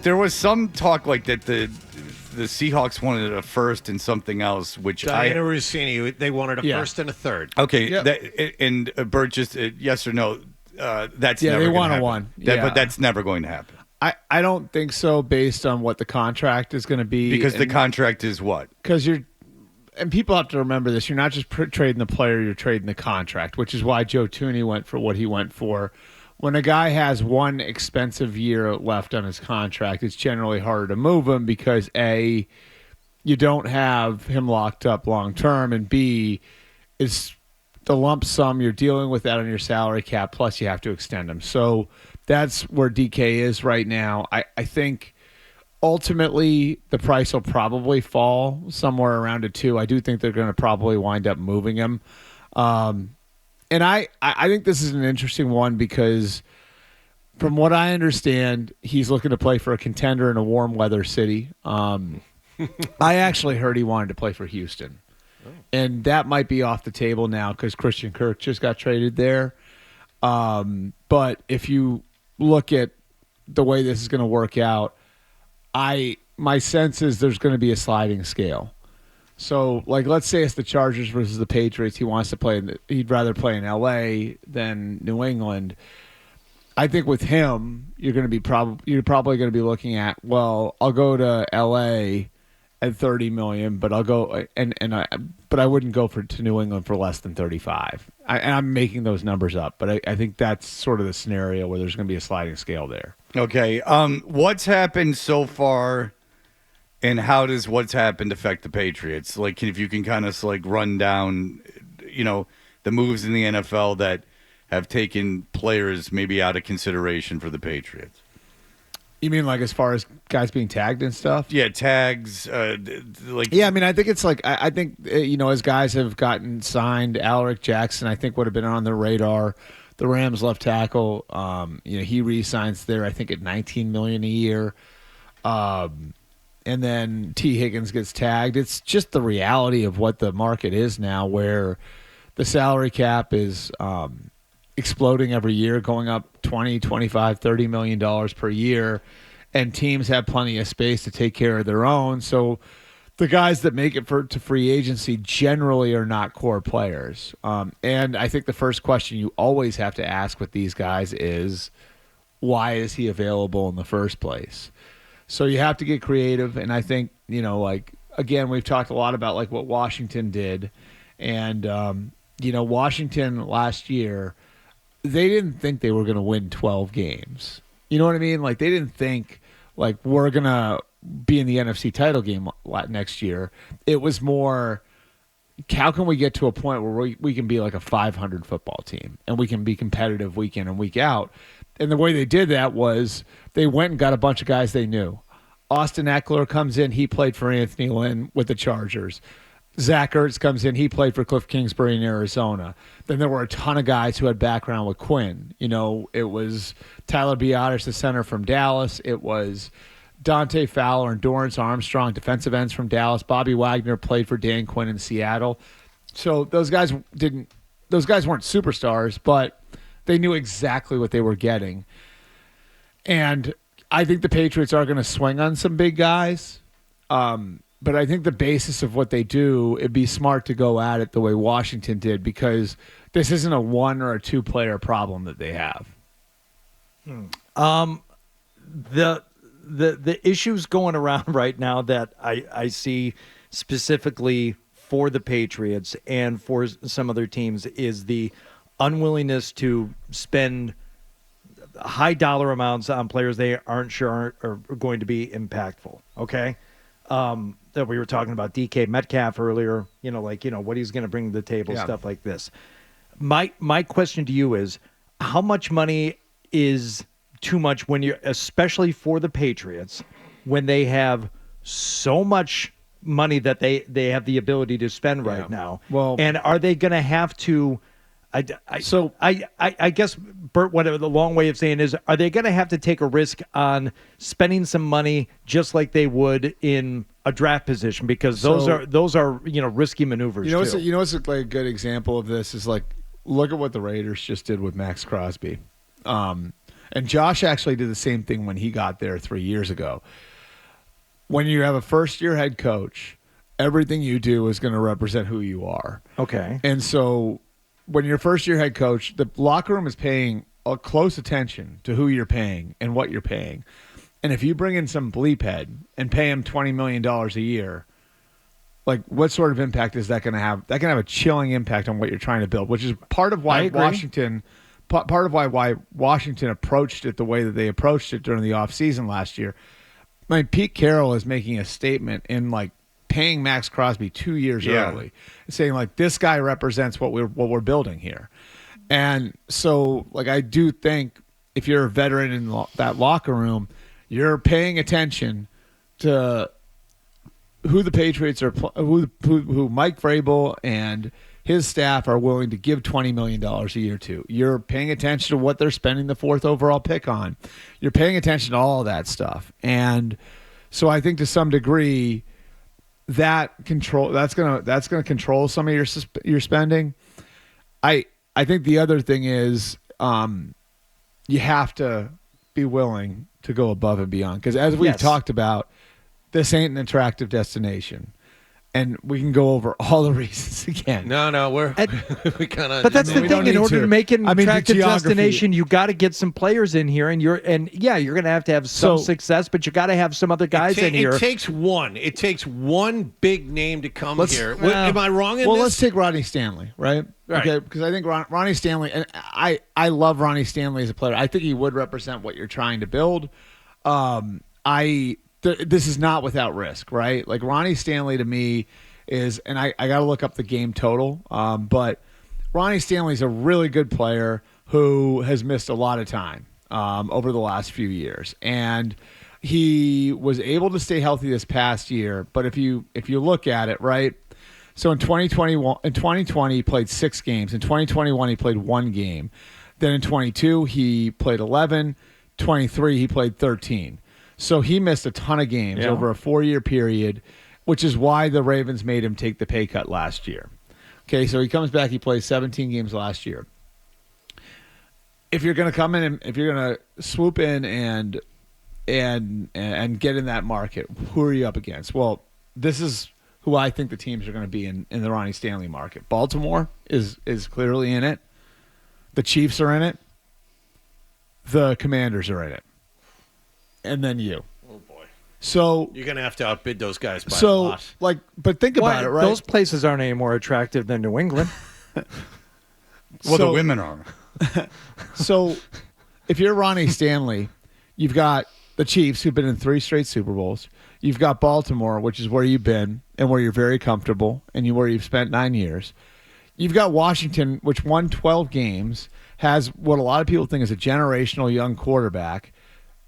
there was some talk like that the Seahawks wanted a first and something else, which Diana Rossini, they wanted a first and a third. Okay, and Bert, just yes or no, that's never they want want to one. But that's never going to happen. I don't think so based on what the contract is going to be. Because the contract is what? Because and people have to remember this, you're not just trading the player, you're trading the contract, which is why Joe Thuney went for what he went for. When a guy has one expensive year left on his contract, it's generally harder to move him because A, you don't have him locked up long term, and B, it's the lump sum you're dealing with that on your salary cap, plus you have to extend him. So that's where DK is right now. I think ultimately the price will probably fall somewhere around a 2. I do think they're going to probably wind up moving him. And I think this is an interesting one because from what I understand, he's looking to play for a contender in a warm weather city. I actually heard he wanted to play for Houston. And that might be off the table now because Christian Kirk just got traded there. But if you look at the way this is going to work out, my sense is there's going to be a sliding scale. So, like, let's say it's the Chargers versus the Patriots. He wants to play. He'd rather play in L.A. than New England. I think with him, you're probably going to be looking at, well, I'll go to L.A. at $30 million, but I'll go but I wouldn't go to New England for less than 35. I'm making those numbers up, but I think that's sort of the scenario where there's going to be a sliding scale there. Okay, what's happened so far, and how does what's happened affect the Patriots? Like, if you can kind of like run down, the moves in the NFL that have taken players maybe out of consideration for the Patriots. You mean like as far as guys being tagged and stuff? Yeah, tags. Yeah, I mean, I think it's like I think as guys have gotten signed, Alaric Jackson, I think would have been on the radar. The Rams left tackle, he re-signs there, I think at $19 million a year, and then T. Higgins gets tagged. It's just the reality of what the market is now, where the salary cap is exploding every year, going up $20, $25, $30 million per year, and teams have plenty of space to take care of their own. So the guys that make it to free agency generally are not core players. And I think the first question you always have to ask with these guys is, why is he available in the first place? So you have to get creative. And I think, again, we've talked a lot about like what Washington did. And, Washington last year, they didn't think they were going to win 12 games. You know what I mean? Like, they didn't think, like, we're going to be in the NFC title game next year. It was more, how can we get to a point where we can be like a 500 football team and we can be competitive week in and week out? And the way they did that was they went and got a bunch of guys they knew. Austin Eckler comes in. He played for Anthony Lynn with the Chargers. Zach Ertz comes in. He played for Cliff Kingsbury in Arizona. Then there were a ton of guys who had background with Quinn. It was Tyler Biadasz, the center from Dallas. It was Dante Fowler and Dorrance Armstrong, defensive ends from Dallas. Bobby Wagner played for Dan Quinn in Seattle. So those guys weren't superstars, but they knew exactly what they were getting. And I think the Patriots are going to swing on some big guys. But I think the basis of what they do, it'd be smart to go at it the way Washington did, because this isn't a 1 or a 2 player problem that they have. The issues going around right now that I see specifically for the Patriots and for some other teams is the unwillingness to spend high dollar amounts on players they aren't sure are going to be impactful. Okay. That we were talking about DK Metcalf earlier, what he's going to bring to the table, stuff like this. My question to you is, how much money is too much when you're, especially for the Patriots, when they have so much money that they have the ability to spend right now? Well, and are they going to have to? I guess, Bert, whatever the long way of saying is, are they going to have to take a risk on spending some money just like they would in a draft position? Because those are risky maneuvers. What's like a good example of this is like, look at what the Raiders just did with Max Crosby. And Josh actually did the same thing when he got there 3 years ago. When you have a first-year head coach, everything you do is going to represent who you are. Okay. And so when you're first-year head coach, the locker room is paying a close attention to who you're paying and what you're paying. And if you bring in some bleep head and pay him $20 million a year, like what sort of impact is that going to have? That can have a chilling impact on what you're trying to build, which is part of why Washington approached it the way that they approached it during the offseason last year. I mean, Pete Carroll is making a statement in like paying Max Crosby 2 years early, saying like this guy represents what we're building here. And so like I do think if you're a veteran in that locker room, you're paying attention to who the Patriots are, who Mike Vrabel and his staff are willing to give $20 million a year to. You're paying attention to what they're spending the 4th overall pick on. You're paying attention to all of that stuff. And so I think to some degree that's gonna control some of your spending. I think the other thing is you have to be willing to go above and beyond, because as we've talked about, this ain't an attractive destination. And we can go over all the reasons again. No, we kind of. But that's the thing. In order to make it an attractive destination, you got to get some players in here, you're going to have some success, but you got to have some other guys in here. It takes one big name to come here. Am I wrong in this? Well, let's take Ronnie Stanley, right? Okay, because I think Ronnie Stanley, and I love Ronnie Stanley as a player. I think he would represent what you're trying to build. This is not without risk, right? Like Ronnie Stanley to me is, and I got to look up the game total, but Ronnie Stanley's a really good player who has missed a lot of time over the last few years, and he was able to stay healthy this past year. But if you look at it, right? So in 2020 he played 6 games. In 2021 he played 1 game. Then in 22 he played 11. 23 he played 13. So he missed a ton of games over a 4-year period, which is why the Ravens made him take the pay cut last year. Okay, so he comes back. He plays 17 games last year. If you're going to come in and if you're going to swoop in and get in that market, who are you up against? Well, this is who I think the teams are going to be in the Ronnie Stanley market. Baltimore is clearly in it. The Chiefs are in it. The Commanders are in it. And then you. Oh boy! So you're gonna have to outbid those guys by a lot. But think about it, right? Those places aren't any more attractive than New England. The women are. So, if you're Ronnie Stanley, you've got the Chiefs, who've been in 3 straight Super Bowls. You've got Baltimore, which is where you've been and where you're very comfortable, and where you've spent 9 years. You've got Washington, which won 12 games, has what a lot of people think is a generational young quarterback.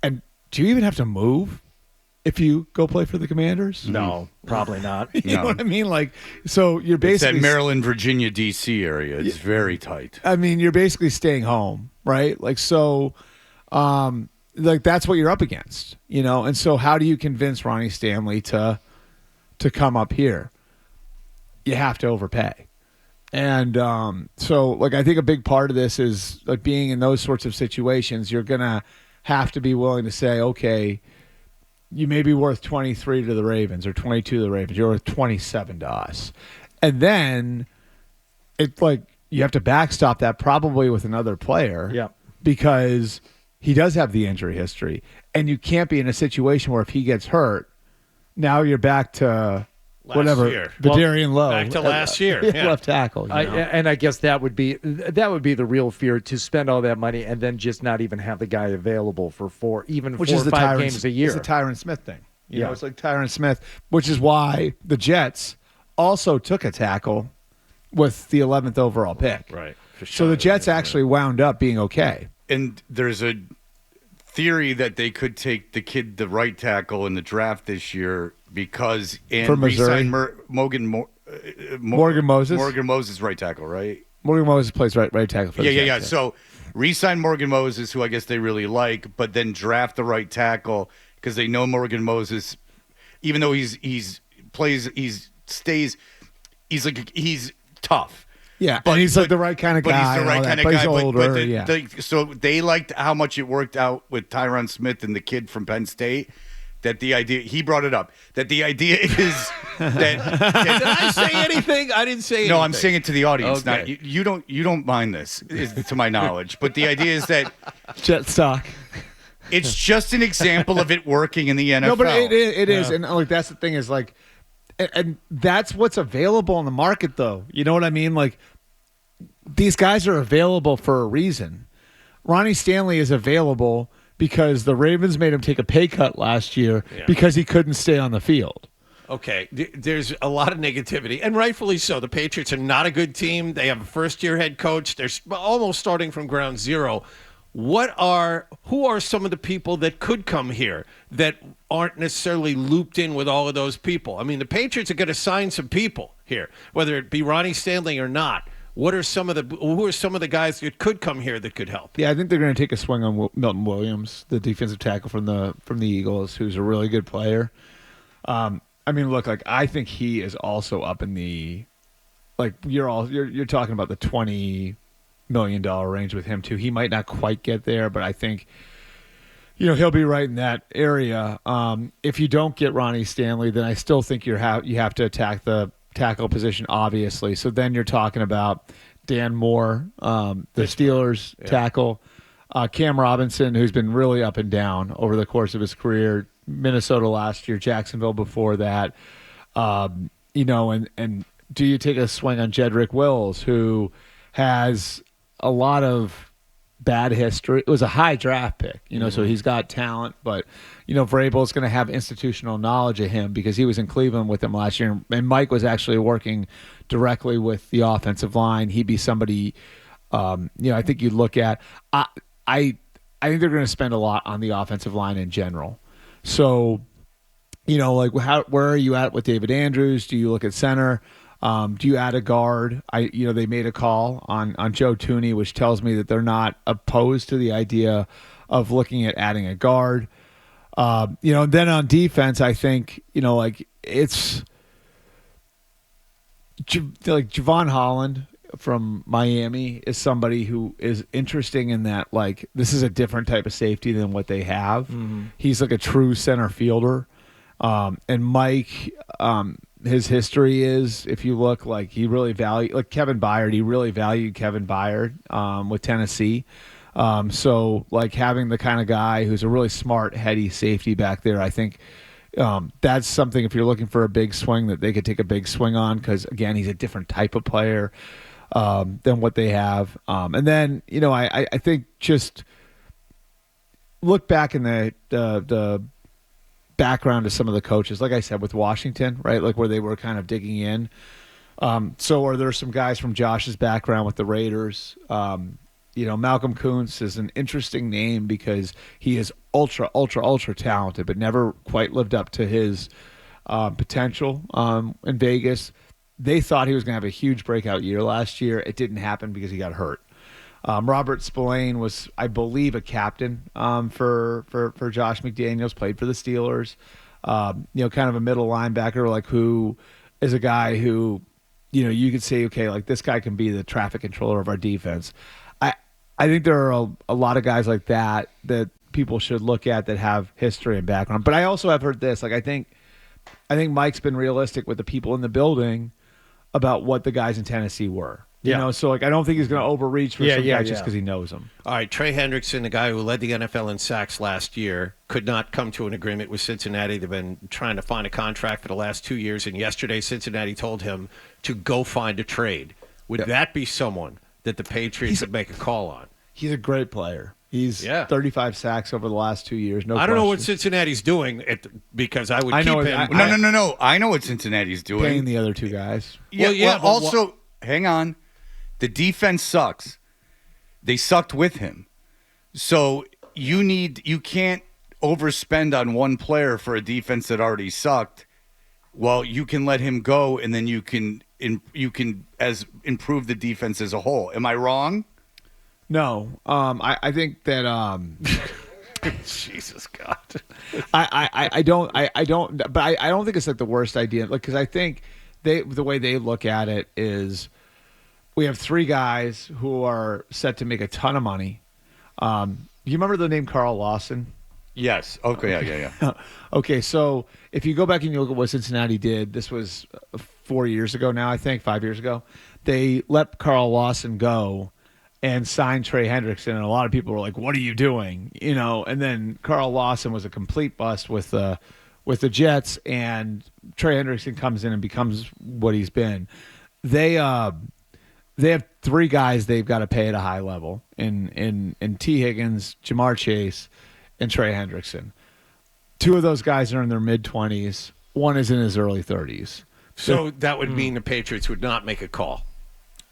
And do you even have to move if you go play for the Commanders? No, probably not. You know what I mean? Like, so you're basically it's that Maryland, Virginia, D.C. area. It's very tight. I mean, you're basically staying home, right? Like, so, like that's what you're up against, And so, how do you convince Ronnie Stanley to come up here? You have to overpay, and so, like, I think a big part of this is like being in those sorts of situations. You're gonna have to be willing to say, okay, you may be worth 23 to the Ravens or 22 to the Ravens. You're worth 27 to us. And then it's like you have to backstop that probably with another player because he does have the injury history. And you can't be in a situation where if he gets hurt, now you're back to Vidarian Lowe. Back to last year. Left tackle. And I guess that would be the real fear, to spend all that money and then just not even have the guy available for 4 or 5 games a year. It's the Tyron Smith thing. It's like Tyron Smith, which is why the Jets also took a tackle with the 11th overall pick. Right. So the Jets actually wound up being okay. And there's a theory that they could take the right tackle in the draft this year because for Missouri, Morgan Moses. Morgan Moses right tackle, right? Morgan Moses plays right tackle for the Jets. Yeah. So re-sign Morgan Moses, who I guess they really like, but then draft the right tackle because they know Morgan Moses, even though he's tough. Yeah, but he's like the right kind of guy. But he's the right kind of guy. He's older, yeah. So they liked how much it worked out with Tyron Smith and the kid from Penn State. That the idea, he brought it up, that the idea is that did I say anything? I didn't say anything. No, I'm saying it to the audience. Okay. Not, you don't mind this, to my knowledge. But the idea is that jet stock. It's just an example of it working in the NFL. No, but it is. And like that's the thing is like, and that's what's available in the market, though. You know what I mean? Like these guys are available for a reason. Ronnie Stanley is available because the Ravens made him take a pay cut last year because he couldn't stay on the field. Okay, there's a lot of negativity, and rightfully so. The Patriots are not a good team. They have a first-year head coach. They're almost starting from ground zero. Who are some of the people that could come here that aren't necessarily looped in with all of those people? I mean, the Patriots are going to sign some people here, whether it be Ronnie Stanley or not. Who are some of the guys that could come here that could help? Yeah, I think they're going to take a swing on Milton Williams, the defensive tackle from the Eagles, who's a really good player. I mean, look, like I think he is also up in the, like you're talking about the $20 million range with him too. He might not quite get there, but I think, he'll be right in that area. If you don't get Ronnie Stanley, then I still think you have to attack the tackle position, obviously. So then you're talking about Dan Moore, the Steelers tackle, Cam Robinson, who's been really up and down over the course of his career. Minnesota last year, Jacksonville before that. And do you take a swing on Jedrick Wills, who has a lot of bad history? It was a high draft pick, so he's got talent, but Vrabel's going to have institutional knowledge of him because he was in Cleveland with him last year, and Mike was actually working directly with the offensive line. He'd be somebody, I think you'd look at. I think they're going to spend a lot on the offensive line in general. So, where are you at with David Andrews? Do you look at center? Do you add a guard? They made a call on Joe Thuney, which tells me that they're not opposed to the idea of looking at adding a guard. And then on defense, I think, it's like Javon Holland from Miami is somebody who is interesting in that, like, this is a different type of safety than what they have. Mm-hmm. He's like a true center fielder. And Mike, his history is, if you look, like he really valued, like Kevin Byard, he really valued Kevin Byard with Tennessee. So like having the kind of guy who's a really smart, heady safety back there, I think that's something, if you're looking for a big swing, that they could take a big swing on, because again, he's a different type of player than what they have. And then, I think just look back in the background of some of the coaches, like I said, with Washington, right? Like where they were kind of digging in. So are there some guys from Josh's background with the Raiders? Malcolm Kuntz is an interesting name because he is ultra, ultra, ultra talented, but never quite lived up to his potential in Vegas. They thought he was going to have a huge breakout year last year. It didn't happen because he got hurt. Robert Spillane was, I believe, a captain for Josh McDaniels, played for the Steelers. Kind of a middle linebacker, like who is a guy who, you could say, okay, like this guy can be the traffic controller of our defense. I think there are a lot of guys like that people should look at that have history and background. But I also have heard this, like I think Mike's been realistic with the people in the building about what the guys in Tennessee were. So like I don't think he's going to overreach for some guys just because he knows them. All right, Trey Hendrickson, the guy who led the NFL in sacks last year, could not come to an agreement with Cincinnati. They've been trying to find a contract for the last 2 years, and yesterday Cincinnati told him to go find a trade. Would that be someone that the Patriots would make a call on? He's a great player. He's 35 sacks over the last 2 years. I don't know what Cincinnati's doing because I would keep him. No. I know what Cincinnati's doing. Paying the other two guys. Hang on. The defense sucks. They sucked with him. So you can't overspend on one player for a defense that already sucked. Well, you can let him go, and then you can improve the defense as a whole. Am I wrong? No. I think that Jesus God. I don't but I don't think it's like the worst idea, like, because I think the way they look at it is we have 3 guys who are set to make a ton of money. Do you remember the name Carl Lawson? Yes. Okay. Yeah. Okay, so if you go back and you look at what Cincinnati did, this was 4 years ago now, I think, 5 years ago. They let Carl Lawson go and signed Trey Hendrickson, and a lot of people were like, "What are you doing?" And then Carl Lawson was a complete bust with the Jets, and Trey Hendrickson comes in and becomes what he's been. They have 3 guys they've got to pay at a high level in T. Higgins, Jamar Chase, and Trey Hendrickson. 2 of those guys are in their mid-20s. One is in his early 30s. So that would mean the Patriots would not make a call.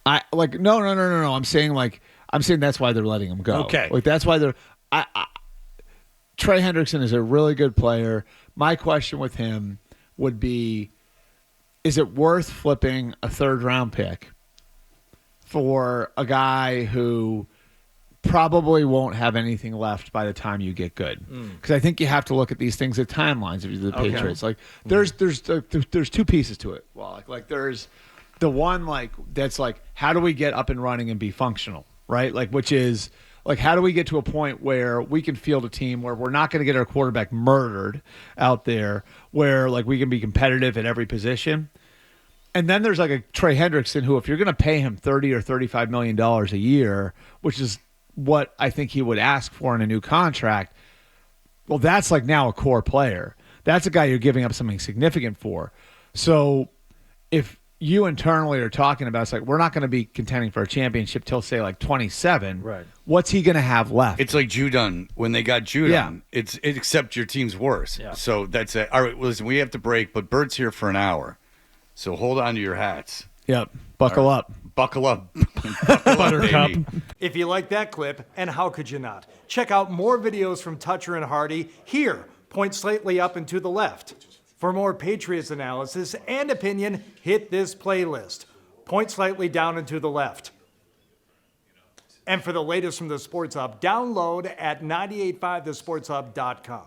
No. I'm saying that's why they're letting him go. Okay. That's why they're. Trey Hendrickson is a really good player. My question with him would be, is it worth flipping a 3rd-round pick for a guy who probably won't have anything left by the time you get good? Because I think you have to look at these things at timelines if you're the Patriots. There's 2 pieces to it. Well, there's the one that's how do we get up and running and be functional, right? Which is how do we get to a point where we can field a team where we're not going to get our quarterback murdered out there, where we can be competitive at every position. And then there's a Trey Hendrickson who, if you're going to pay him $30 or $35 million a year, which is what I think he would ask for in a new contract, well, that's now a core player. That's a guy you're giving up something significant for. So if you internally are talking about, it's we're not going to be contending for a championship till, say, 27. Right. What's he going to have left? It's like Judon. When they got Judon, Yeah. it's except your team's worse. Yeah. So that's it. All right, listen, we have to break, but Bert's here for an hour. So hold on to your hats. Yep. Buckle up. Buckle up. Buckle Buttercup. baby. If you like that clip, and how could you not? Check out more videos from Toucher and Hardy here. Point slightly up and to the left. For more Patriots analysis and opinion, hit this playlist. Point slightly down and to the left. And for the latest from the Sports Hub, download at 985thesportshub.com.